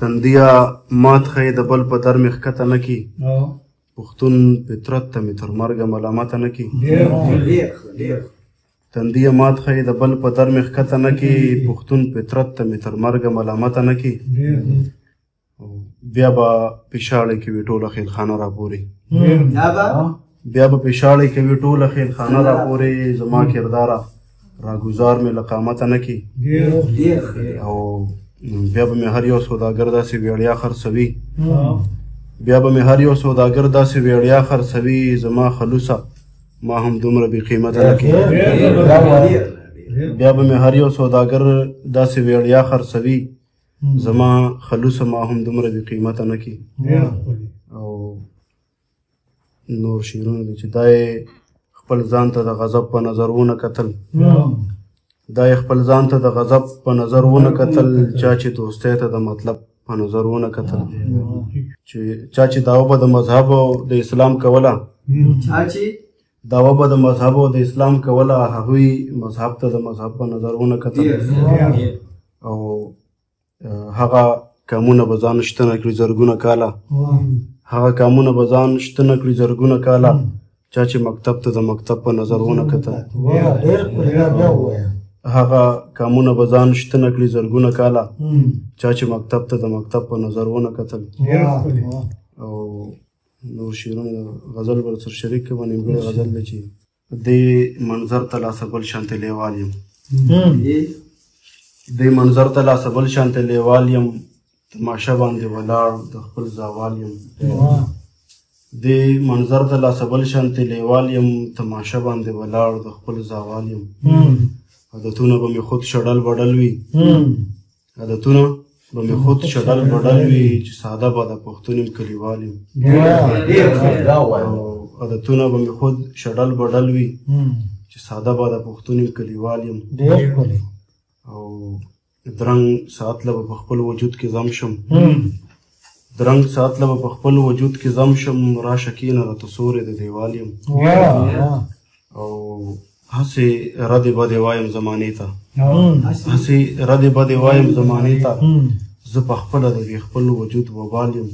تندیه مات ښیي د بل په در مې ښکته نه کي پښتون فطرت ته مې تر مرګه ملامته نه کي تندیه مات ښیي د بل په در مې ښکته نه کي پښتون فطرت ته مې تر مرګه ملامته نه کي بیا به پیشاړی کوي ټوله خیلخانه راپورې بیا به پیشاړی کوي ټوله خیلخانه راپورې زما کرداره راګزار مې له قامته نه کي او بیا به مې هر یو سوداګر داسې ویړیا خرڅوي بیا به مې هر یو سوداګر داسې ویړیا خرڅوي زما خلوصه ما هم دومره بې قیمته نه کي بیا به مې هر یو سوداګر داسې ویړیا خرڅوي زما خلوصه ما هم دومره بې قیمته نه کي او نور شعرونه دي چې دا یې خپل ځان ته د غضب په نظر ونه کتل دا یې خپل ځان ته د غضب په نظر ونه کتل چا چې دوستی ته د مطلب په نظر ونه کتل چا چې دعوه به د مذهب او د اسلام کوله دعوه به د مذهب او د اسلام کوله هغوی مذهب ته د مذهب په نظر ونه کتل او هغه کامونه به ځان شته نه کړي زرګونه کاله هغه کامونه به ځان شته نه کړي زرګونه کاله چا چې مکتب ته د مکتب په نظر ونه کتل هغه کامونه به ځان شته نه کړي زرګونه کاله چا چې مکتب ته د مکتب په نظر ونه کتل او نور شعرونه غزل به سره شریک کړم نیمګړی غزل دی چې دې منظر ته لا سبل شانتې لیوال یم دې منظر ته لا سبل شانتې لیوال یم تماشه باندې ولاړ د خپل زوال یم دې منظر ته لا سبل شانتې لیوال یم تماشه باندې ولاړ د خپل زوال یم عادتونه به مې خود شډل بډل وي عادتونه به مې خود شډل بډل وي چې ساده به د پښتون یم کلیوال یم عادتونه به مې خود شډل بډل وي چې ساده به د پښتون یم کلیوال یم او درنګ ساتله به په خپل وجود کې ضم شم درنګ ساتله به په خپل وجود کې ضم شم راشه کښېنه راته سورې د دیوال یم او هسې ردې بدې وایم زمانې ته هسې ردې بدې وایم زمانې ته زه په خپله د دې خپل وجود وبال یم